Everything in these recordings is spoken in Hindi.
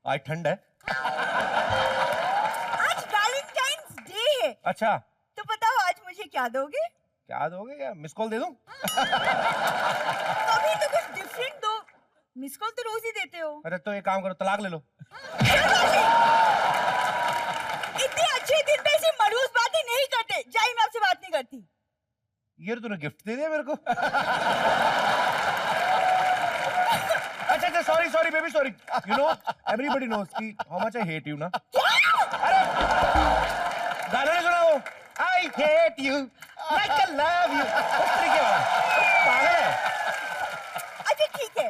आज ठंड है। आज वैलेंटाइंस डे है। अच्छा तो बताओ आज मुझे क्या दोगे? क्या दोगे? क्या मिस कॉल दे दूं? कभी तो कुछ डिफरेंट दो। मिस कॉल तो रोज ही देते हो। अरे तो एक काम करो, तलाक ले लो। इतने अच्छे दिन पे ऐसी मरूज बातें नहीं करते। जाइए, मैं आपसे बात नहीं करती। ये तूने गिफ्ट दे दिया मेरे को। अच्छा अच्छा, sorry sorry baby, sorry. You know everybody knows कि how much I hate you ना। अरे गाना नहीं सुना वो? I hate you like I love you, उस तरीके वाला। पागल है। अच्छा ठीक है,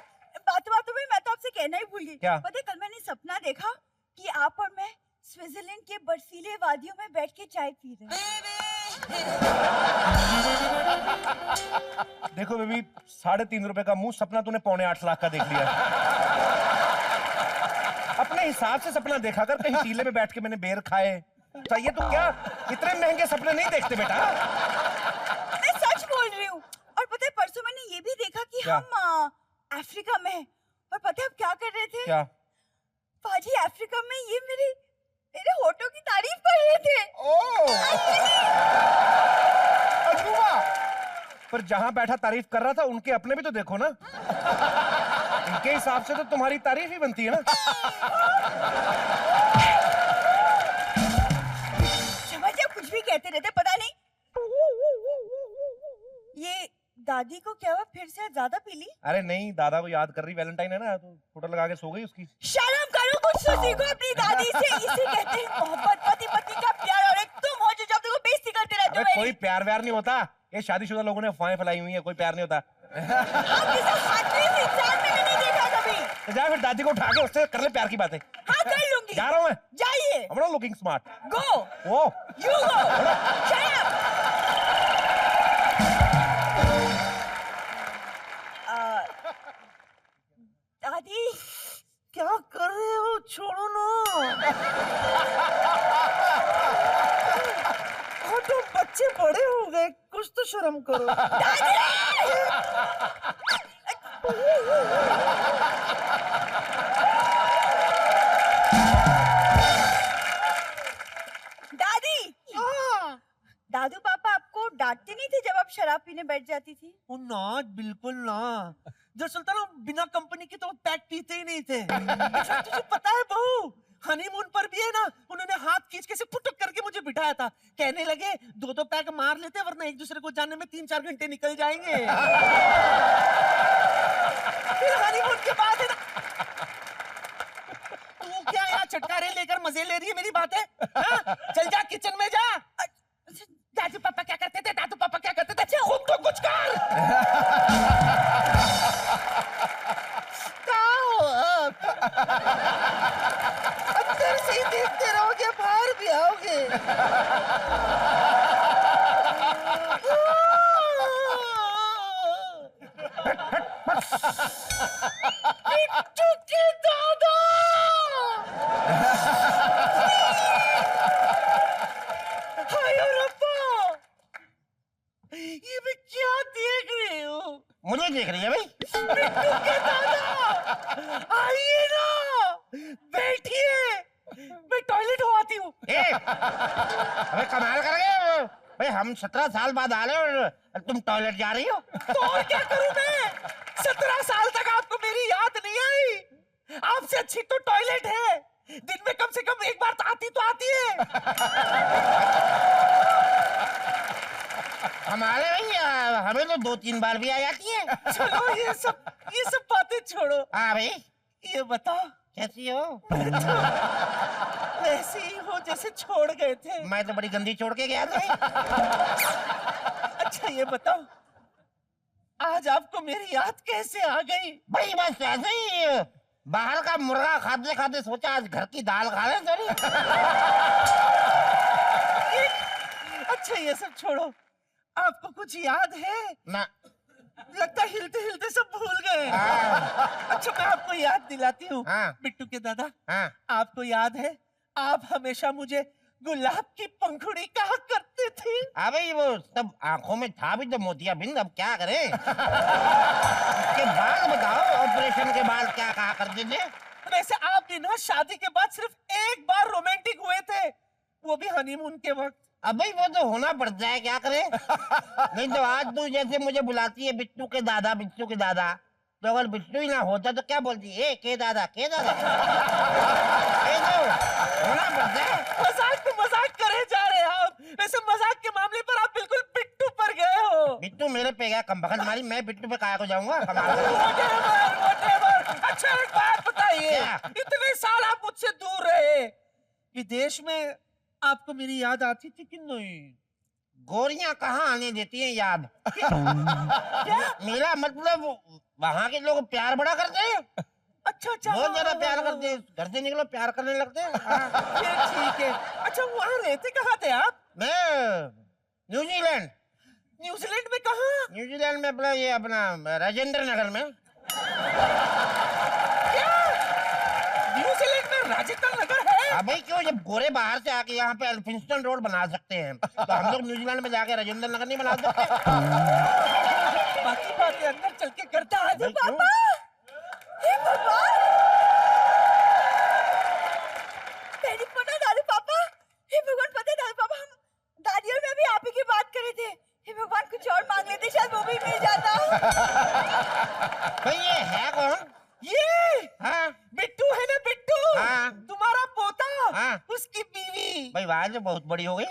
बातों में मैं तो आपसे कहना ही भूल गई। क्या? पता है, कल मैंने सपना देखा कि आप और मैं स्विट्जरलैंड के बर्फीले वादियों में बैठ के चाय पी रहे हैं। देखो बेबी, 3.5 रुपए का मुंह सपना तूने 7.25 लाख का देख लिया। अपने हिसाब से सपना देखा कर, कहीं टीले पे बैठ के मैंने बेर खाए चाहिए तो क्या? इतने महंगे सपने नहीं देखते बेटा। मैं सच बोल रही हूँ। और पता है, परसों मैंने ये भी देखा कि क्या? हम अफ्रीका में हैं। और पता है आप क्या कर रहे थे? क्या? पाजी, अफ्रीका में ये मेरे होठों की तारीफ कर रहे थे। अजूबा। पर जहां बैठा तारीफ कर रहा था उनके अपने भी तो देखो ना। इनके हिसाब से तो तुम्हारी तारीफ ही बनती है ना। समझ, आप कुछ भी कहते रहते, पता नहीं ये दादी को क्या हुआ, फिर से ज्यादा पी ली? अरे नहीं, दादा को याद कर रही, वैलेंटाइन है ना, तो फोटो लगा के सो गई उसकी। शर्म करो, कुछ तो सीखो अपनी दादी से। इसे कहते हैं मोहब्बत, पति पत्नी का प्यार। और एक तुम हो जो जब देखो बेइज्जती करते रहते हो। कोई प्यार व्यार नहीं होता, ये शादीशुदा लोगों ने अफवाहें फैलाई हुई है, कोई प्यार नहीं होता। आप जैसा हाथी इंसान मैंने नहीं देखा कभी। तो जा फिर दादी को उठा के उससे कर ले प्यार की बातें। हाँ कर लूंगी। जा रहा हूँ मैं। जाइए। I'm not looking smart. गो। वो यू गो। Shut up. दादी क्या कर रहे हो? छोड़ो ना। हाँ तो बच्चे बड़े हो गए, कुछ तो शर्म करो। दादी। दादू पापा आपको डांटते नहीं थे जब आप शराब पीने बैठ जाती थी? ओ ना, बिल्कुल ना। दरअसल था ना, बिना कंपनी के तो पैक पीते ही नहीं थे। अच्छा, तुझे पता है बहू, हनीमून पर भी है ना, उन्होंने हाथ खींच के से पुटक करके मुझे बिठाया था। कहने लगे 2-2 पैक मार लेते, वरना एक दूसरे को जानने में 3-4 घंटे निकल जाएंगे। फिर हनीमून के बाद है ना, तू क्या यहाँ चटकारे लेकर मजे ले रही है? मेरी बात है, हाँ? चल जा किचन में जा। दादू पापा क्या करते थे? दादू पापा क्या करते थे? खुद तो कुछ कर। अंदर से ही देखते रहोगे, बाहर भी आओगे। बिट्टू के दादा। हाय रब्बा, ये मैं क्या देख रही हूँ? मुझे देख रही है भाई? बिट्टू के दादा, आइए ना, बैठिए, मैं टॉयलेट हो आती हूँ। अबे कमाल कर गए भाई, हम 17 साल बाद आ रहे और तुम टॉयलेट जा रही हो? तो और क्या करूँ मैं? 17 साल तक आपको मेरी याद नहीं आई? आपसे अच्छी तो टॉयलेट है, दिन में कम से कम एक बार तो आती है। हमारे भाई हमें तो 2-3 बार भी आ जाती है। चलो ये सब बातें छोड़ो। हाँ भाई, ये बताओ, कैसी हो? वैसे ही हो जैसे छोड़ गए थे। मैं तो बड़ी गंदी छोड़ के गया था। अच्छा ये बताओ, आज आपको मेरी याद कैसे आ गई? भाई बस ऐसे ही, बाहर का मुर्गा खाते खाते सोचा आज घर की दाल खा लें थोड़ी। अच्छा ये सब छोड़ो, आपको कुछ याद है? ना। लगता हिलते हिलते सब भूल गए। अच्छा मैं आपको याद दिलाती हूँ। हाँ। बिट्टू के दादा, हाँ। आपको याद है आप हमेशा मुझे गुलाब की पंखुड़ी कहा करते थे? अबे वो सब आंखों में था भी तो मोतियाबिंद, अब क्या करें? उसके बाद बताओ, ऑपरेशन के बाद क्या कहा करते थे? वैसे आप भी ना शादी के बाद सिर्फ एक बार रोमांटिक हुए थे, वो भी हनीमून के वक्त। अब भाई वो तो होना पड़ता है, क्या करें। नहीं तो आज तू जैसे मुझे बुलाती है बिट्टू के दादा, बिट्टू के दादा, तो अगर बिट्टू ही ना होता तो क्या बोलती है, के दादा, के दादा। ये तो होना पड़ता है। मजाक तो मजाक करे जा रहे हैं आप। वैसे मजाक के मामले पर आप बिल्कुल बिट्टू पर गए हो। बिट्टू मेरे पे गया कमबख्त मारी, मैं बिट्टू पे काहे को जाऊंगा। Whatever. अच्छा एक बात बताइए, क्या? इतने साल आप मुझसे दूर रहे, विदेश में आपको मेरी याद आती थी कि नहीं? गोरियां कहाँ आने देती हैं याद। मेरा मतलब वहाँ के लोग प्यार बड़ा करते हैं, अच्छा अच्छा, बहुत ज्यादा प्यार करते हैं। घर से निकलो प्यार करने लगते हैं। ये ठीक है। अच्छा वहाँ रहते कहाँ थे आप? मैं न्यूजीलैंड, न्यूजीलैंड में कहाँ? न्यूजीलैंड में अपना ये अपना राजेंद्र नगर में। क्या न्यूजीलैंड में राजेंद्र नगर है? हाँ भाई, क्यों, जब गोरे बाहर से आके यहाँ पे एल्फिंस्टन रोड बना सकते हैं तो हम लोग न्यूजीलैंड में जाके राजेंद्र नगर नहीं बना सकते। बाकी बातें अंदर चल के करता है। भाई, क्यों? पापा, हे भगवान, तेरी पता दादू पापा, हे भगवान, पता है दादू पापा, हम दादी और मैं भी आप ही की बात कर रहे थे। हे भगवान, कुछ और मांग लेते, शायद वो भी मिल जाता। भाई ये है कौन? ये हाँ बिट्टू है ना, बिट्टू, हाँ। तुम्हारा पोता, हाँ। उसकी बीवी। भाई आवाज तो बहुत बड़ी हो गई।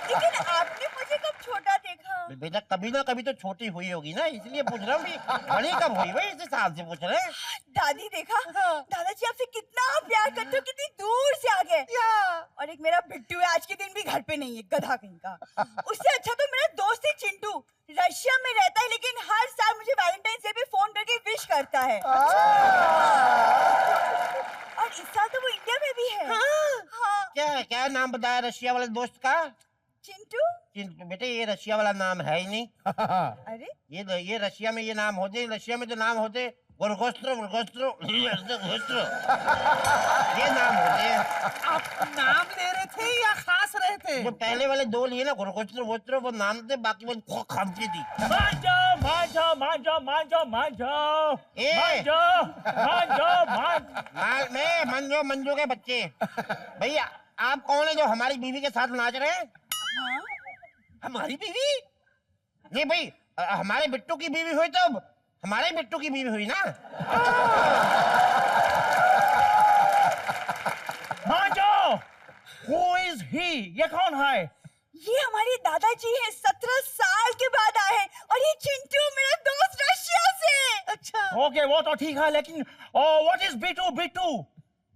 लेकिन आपने मुझे कब छोटा देखा? बेटा कभी ना कभी तो छोटी हुई होगी ना, इसलिए पूछ रहा हूँ कि बड़ी कब हुई। भाई इस हिसाब से पूछ रहे हैं। दादी देखा, दादाजी आपसे कितना प्यार करते हो, कितनी दूर से आ गए। और एक मेरा बिट्टू है, आज के दिन भी घर पे नहीं है, गधा कहीं का। उससे अच्छा तो मेरा दोस्त है चिंटू, रशिया में रहता है, लेकिन हर साल मुझे वैलेंटाइन डे पे फोन करके विश करता है। और इस साल तो वो इंडिया में भी है। हाँ। क्या क्या नाम बताया रशिया वाले दोस्त का? चिंटू। बेटे ये रशिया वाला नाम है ही नहीं। अरे ये रशिया में ये नाम होते, रशिया में तो नाम होते गोरगोस्त्रो, गोरगोस्त्रो, गोरगोस्त्रो, ये नाम होते हैं। आप नाम ले रहे थे या खास रहे थे? जो पहले वाले दो लिए ना गोरगोस्त्रो, गोस्त्रो, वो नाम थे, बाकी वो खामची थी। मांझो मांझो मांझो मांझो मांझो ए! मांझो मांझो मांझो। मैं मंजो, मंजो के बच्चे। भैया आप कौन है जो हमारी बीवी के साथ नाच रहे हैं? हाँ? हमारी बीवी? नहीं भाई, हमारे बिट्टू की बीवी हुई तो हमारे बिट्टू की बीवी हुई ना। मांझो, who is he? ये कौन है? ये हमारे दादाजी हैं, 17 साल के बाद आए हैं। और ये चिंटू मेरा दोस्त रशिया से। अच्छा ओके वो तो ठीक है, लेकिन व्हाट इज बिट्टू? बिट्टू,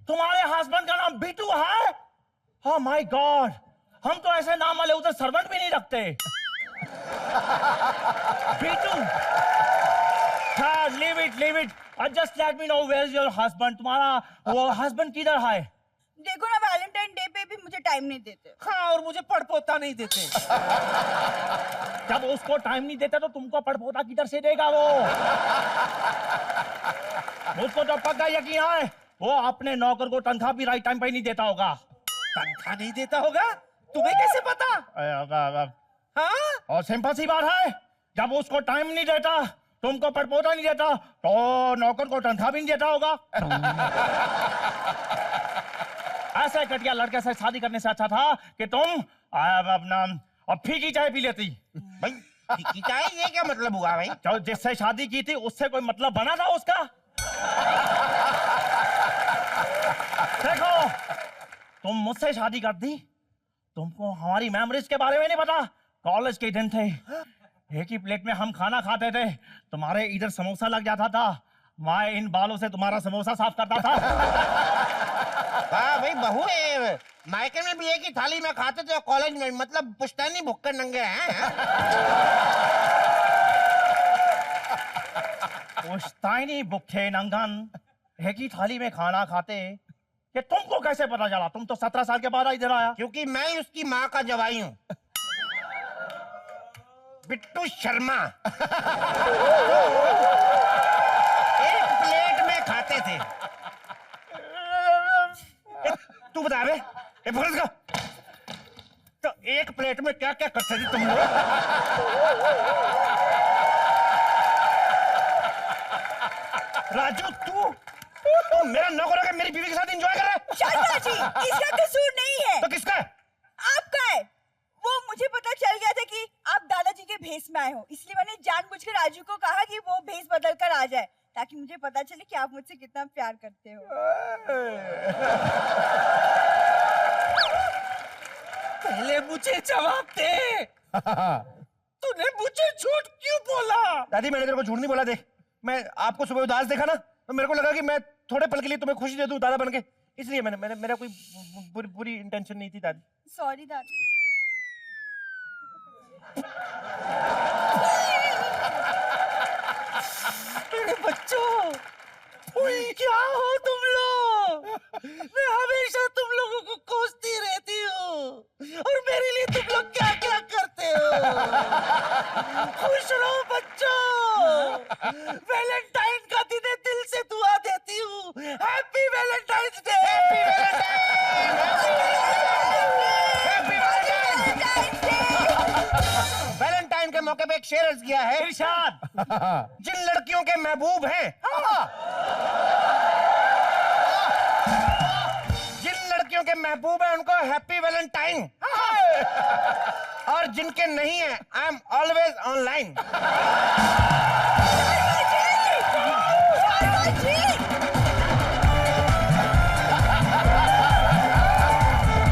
तुम्हारे हस्बैंड का नाम बिट्टू है? ओह माय गॉड, हम तो ऐसे नाम वाले उधर सर्वेंट भी नहीं रखते। बिट्टू, हाँ leave it, just let me know where is your husband. तुम्हारा वो हस्बैंड किधर है? देखो ना, वैलेंटाइन डे पे भी मुझे टाइम नहीं देते। हाँ, और मुझे पड़पोता नहीं देते। जब उसको टाइम नहीं देते तो तुमको पड़पोता किधर से देगा वो? मुझको तो पक्का यकीन है वो अपने नौकर को तनख्वाह भी राइट टाइम पे नहीं देता होगा। तनख्वाह नहीं देता होगा? तुम्हें कैसे पता? हाँ? और सिंपल सी बात है, जब उसको टाइम नहीं देता, तुमको पड़पोता नहीं देता, तो नौकर को तनख्वाह भी नहीं देता होगा। ऐसे कटिया लड़के से शादी करने से अच्छा था कि तुम अपना फीकी चाय पी लेती। भाई फीकी चाय, ये क्या मतलब हुआ भाई? जो जिससे शादी की थी उससे कोई मतलब बना था उसका? देखो, तुम मुझसे शादी कर दी, तुमको हमारी मेमोरीज के बारे में नहीं पता। कॉलेज के दिन थे, एक ही प्लेट में हम खाना खाते थे, तुम्हारे इधर समोसा लग जाता था, मैं इन बालों से तुम्हारा समोसा साफ करता था। हाँ भाई, बहू है, मायके में भी एक ही थाली में खाते थे, कॉलेज में, मतलब पुश्तैनी भुक्कड़ नंगे हैं। पुश्तैनी भुक्खे नंगन एक ही थाली में खाना खाते, कि तुमको कैसे पता चला? तुम तो 17 साल के बाद इधर आया। क्योंकि मैं उसकी माँ का जवाई हूँ, बिट्टू शर्मा। एक प्लेट में खाते थे। तू बता बे, तो एक प्लेट में क्या क्या करते थे तुम लोग? राजू तू मेरा नौकर होकर मेरी बीवी के साथ एंजॉय कर रहा है? शर्मा जी, इसका कसूर नहीं है, तो किसका है? आपका है। वो मुझे पता चल गया था कि आप दादाजी के भेष में आए हो, इसलिए मैंने जानबूझकर राजू को कहा कि वो भेष बदल कर आ जाए, ताकि मुझे पता चले कि आप मुझसे कितना प्यार करते हो। पहले मुझे जवाब दे। तूने मुझे झूठ क्यों बोला? दादी मैंने तेरे को झूठ नहीं बोला। देख मैं आपको सुबह उदास देखा ना, तो मेरे को लगा कि मैं थोड़े पल के लिए तुम्हें खुशी दे दूं दादा बन के, इसलिए मेरा कोई बुरी इंटेंशन नहीं थी दादी। सॉरी दादी। मेरे बच्चों, क्या हो तुम लोग? मैं हमेशा तुम लोगों को कोसती रहती हूँ, और मेरे लिए तुम लोग क्या क्या करते हो। खुश रहो बच्चों, वैलेंटाइन का दिन है, दिल से दुआ देती हूँ। Happy Valentine's day. वैलेंटाइन के मौके पे एक शेर अर्ज किया है, इरशाद। जिन लड़कियों के महबूब हैं, जिन लड़कियों के महबूब हैं उनको हैप्पी वैलेंटाइन, और जिनके नहीं है I am always online. Ji